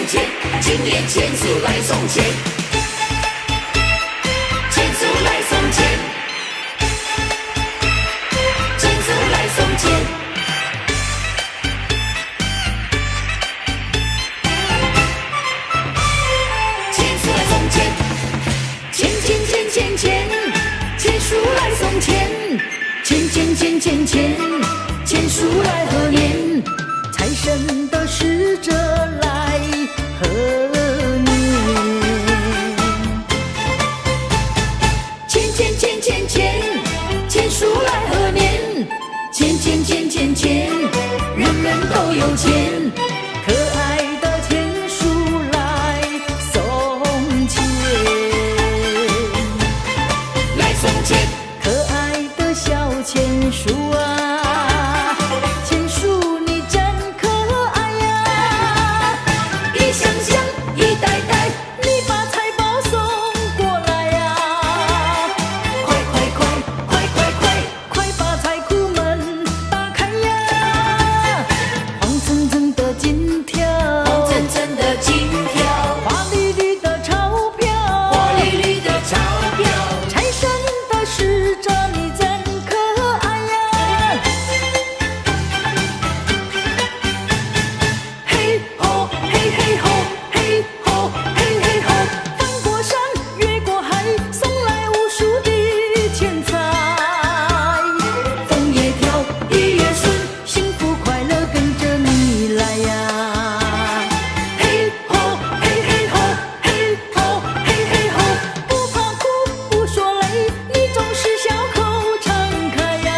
钱，今年钱数来送钱，钱数来送钱，钱数来送钱。钱数来送钱，钱钱钱钱钱，钱数来送钱，钱钱钱钱钱，钱数来贺年，财神的使者来贺年。钱钱钱钱钱，钱数来贺年，钱钱钱钱钱，人人都有钱。可爱的钱数来送钱，来送钱。可爱的小钱数啊，钱数你真可爱呀！一箱箱，一袋袋，你把财宝送过来呀！快快快快快快，快把财库门打开呀！黄澄澄的金条，黄澄澄的金条，花绿绿的钞票，花绿绿的钞票，财神的使者你真可爱呀！嘿吼嘿嘿吼，嘿吼嘿嘿吼，翻过山越过海，送来无数的钱财。风也跳，雨也顺，幸福快乐跟着你来呀！嘿吼嘿嘿吼，嘿吼嘿嘿吼，不怕苦不说累，你总是笑口常开呀！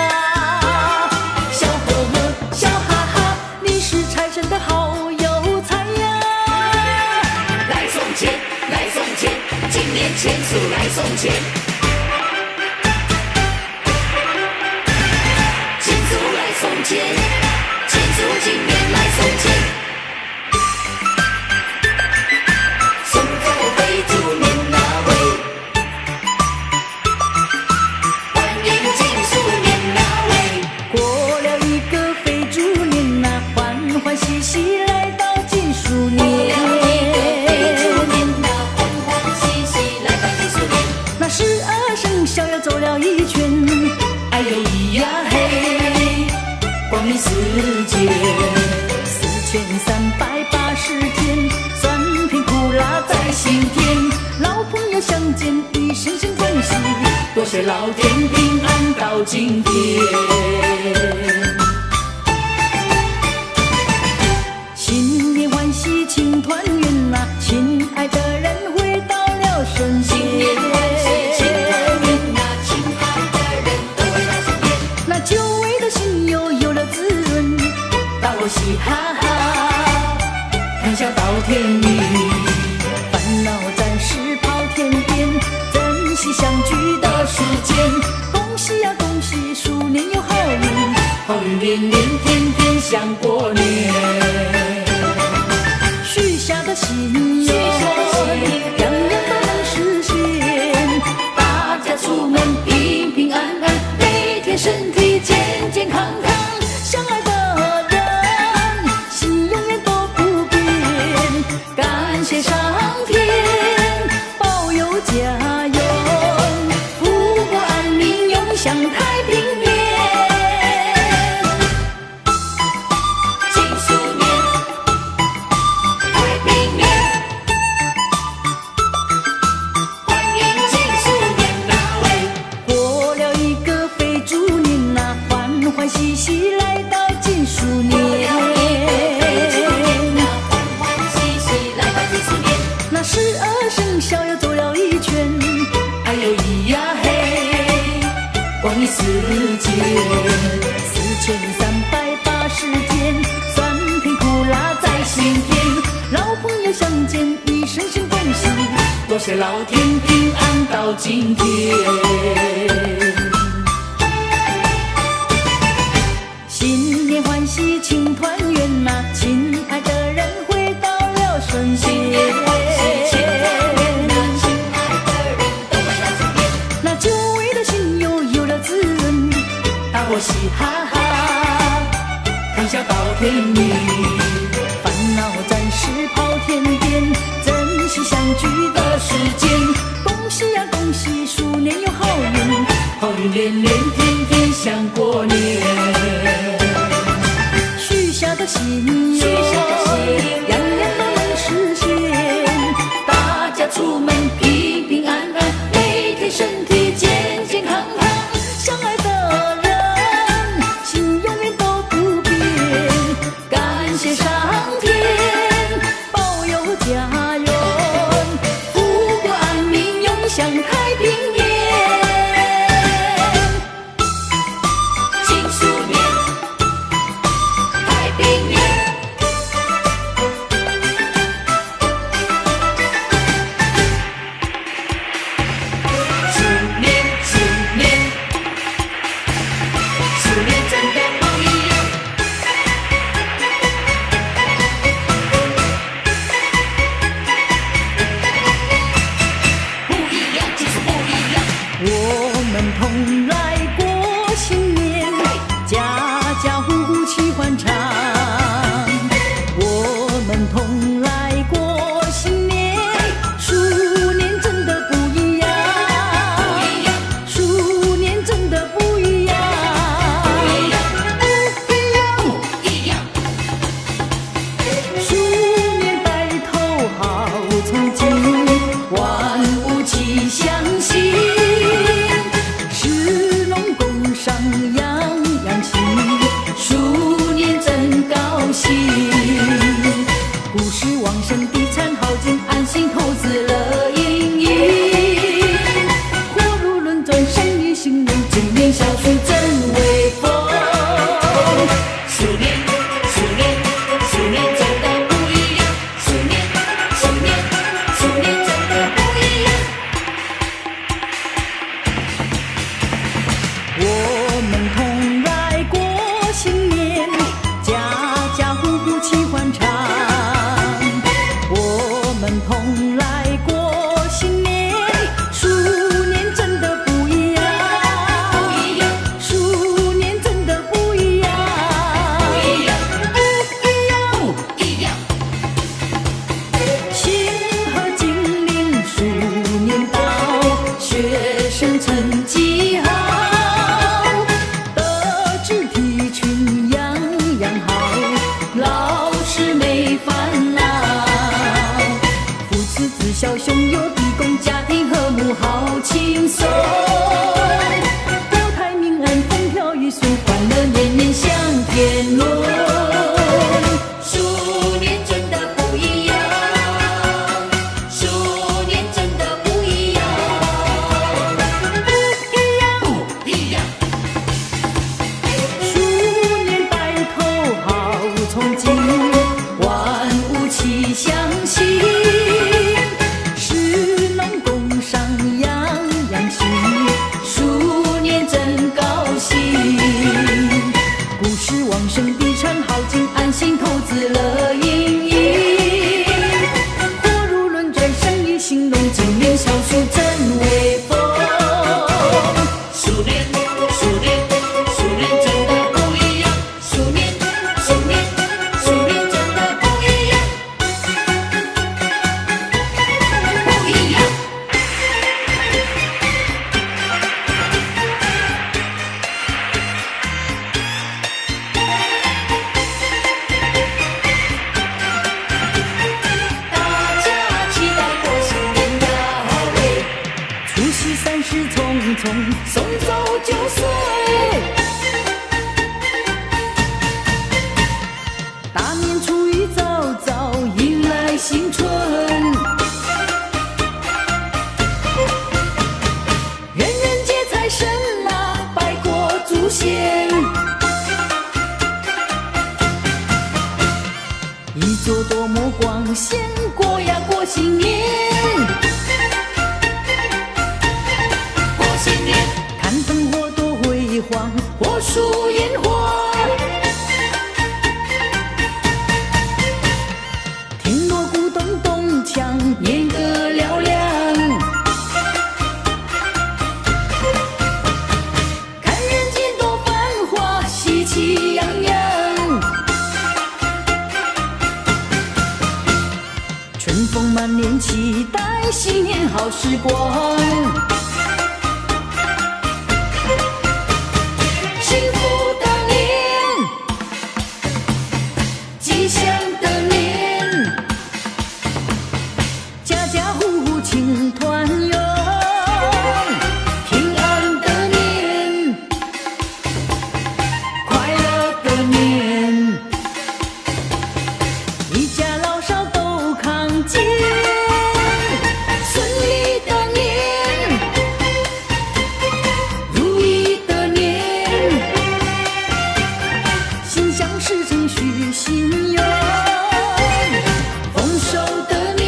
笑呵呵笑哈哈，你是财神的好有才呀！来送钱来送钱，今年钱数来送钱，钱数来送钱，钱数今年来送钱。现在备注年哪位？欢迎进鼠年哪位？过了一个肥猪年呐，欢欢喜喜来到金鼠年。那12生肖又走了一圈，哎呦咿呀嘿，光明世界4380天，酸甜苦辣在心田，老朋友相见一声声恭喜，多谢老天平安到今天。新年欢喜庆团圆呐，亲爱的人回到了身边。新年欢喜庆团圆呐，亲爱的人都回到身边。那久违的心又有了滋润，大伙嘻哈哈，谈笑到天明，烦恼暂时抛天边，珍惜相聚的时间。恭喜呀恭喜，鼠年有好运，好运连连，天天像过年。许下的心愿，样样都能实现。大家出门平平安安，每天身体健健康康。相爱的人，心永远都不变。感谢上天保佑家园，富国安民，永享太平年。金鼠年，太平年，欢迎金鼠年哪位？过了一个肥猪年呐，欢欢喜喜来到金鼠年。那12生肖又走了一圈，哎呦咿呀嘿，光阴世界4380天，酸甜苦辣在心田，老朋友相见一声声恭喜，多谢老天平安到今天。新年欢喜庆团圆呐，亲爱的人回到了身边。那久违的心又有了滋润，大伙嘻哈哈，谈笑到天明，烦恼暂时抛天边。聚的时间。恭喜呀恭喜，鼠年有好运，好运连连，天天像过年。许下的心愿，样样都能实现。大家出门平平安安，每天身体健健康康。相爱的人，心永远都不变。感谢上天保佑家园，富国安民，永享太平年。金鼠年，太平年。鼠年，鼠年，鼠年真的不一样。不一样就是不一样。我们同来过新年，家家户户齐欢唱。我们同来过新年，鼠年真的不一样。鼠年真的不一样。不一样。鼠年白头好从今，万物齐相心。士农工商样样兴，鼠年真高兴。股市旺盛，地产好景，安心投资乐盈盈。货如轮转，生意兴隆，今年小鼠真威风。鼠年，鼠年，鼠年真的不一样。鼠年，鼠年，鼠年真的不一样。我们同来过新年，家家户户齐欢唱。我们同来过新年，鼠年真的不一样。鼠年真的不一样。不一样。星河精灵鼠年到，学生成绩好。德智体群样样好，老师没烦恼。父慈子孝，兄友弟恭，家庭和睦好轻松。国泰民安，风调雨顺，欢乐年年享天伦。鼠年真的不一样。鼠年真的不一样。不一样。鼠年白头好从今，万物齐相兴。士农工商样样兴，鼠年真高兴。股市旺盛，地产好景，安心投资乐盈盈。货如轮转，生意兴隆，今年小鼠真威风。鼠年，鼠年，鼠年真的不一样。鼠年，鼠年，鼠年真的不一样。不一样。大家期待过新年到来，除夕30匆匆，送走9岁。大年初一早早，迎来新春。人人皆财神啊，拜过祖先。一座多么光鲜，过呀过新年。过新年，看灯火多辉煌，火树烟花。听锣鼓咚咚锵，年歌嘹亮。看人间多繁华，喜气洋洋。春风满面，期待新年好时光。幸福的年，吉祥的年，家家户户庆团圆。平安的年，快乐的年，一家老少都康健。心愿，丰收的年，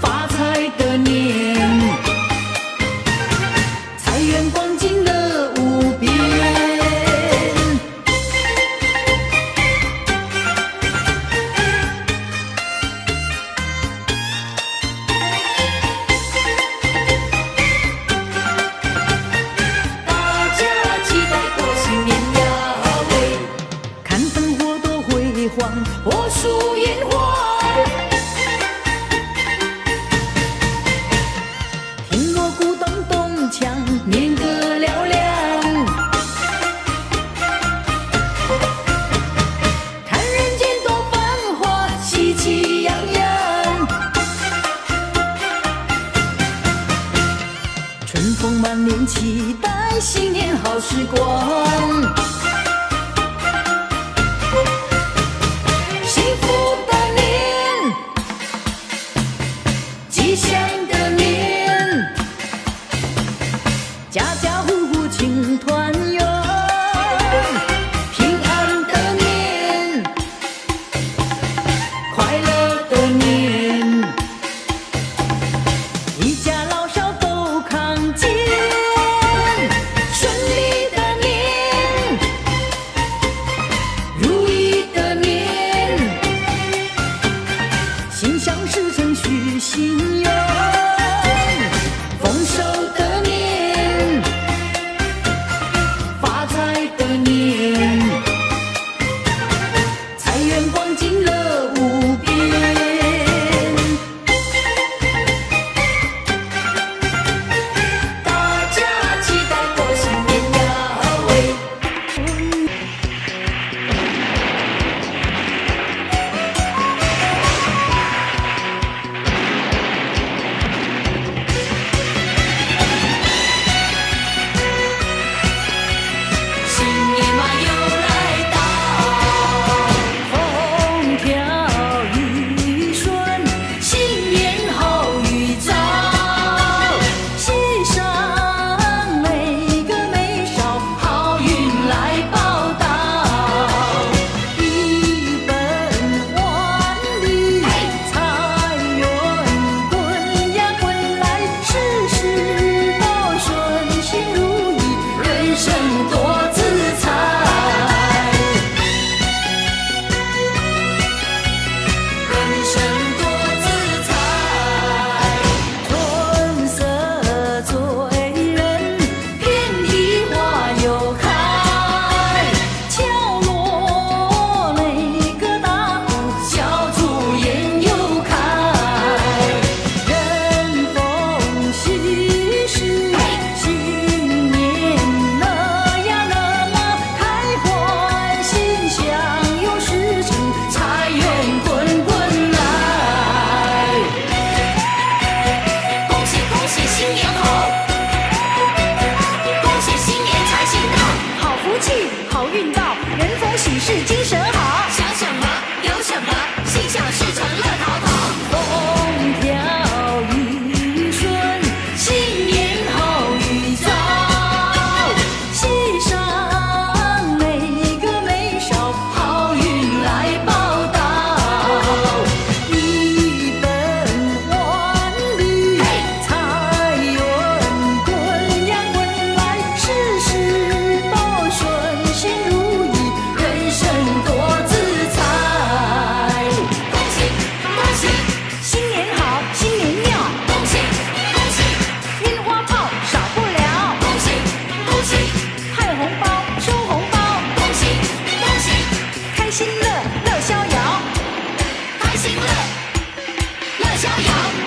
发财的年，财源广进乐无边。大家期待过新年呀！火树烟花，听锣鼓咚咚锵，年歌嘹亮。看人间多繁华，喜气洋洋。春风满面，期待新年好时光。吉祥的年，家家户户庆团圆。平安的年，快乐的年，一家老少都康健。顺利的年，行乐，乐逍遥。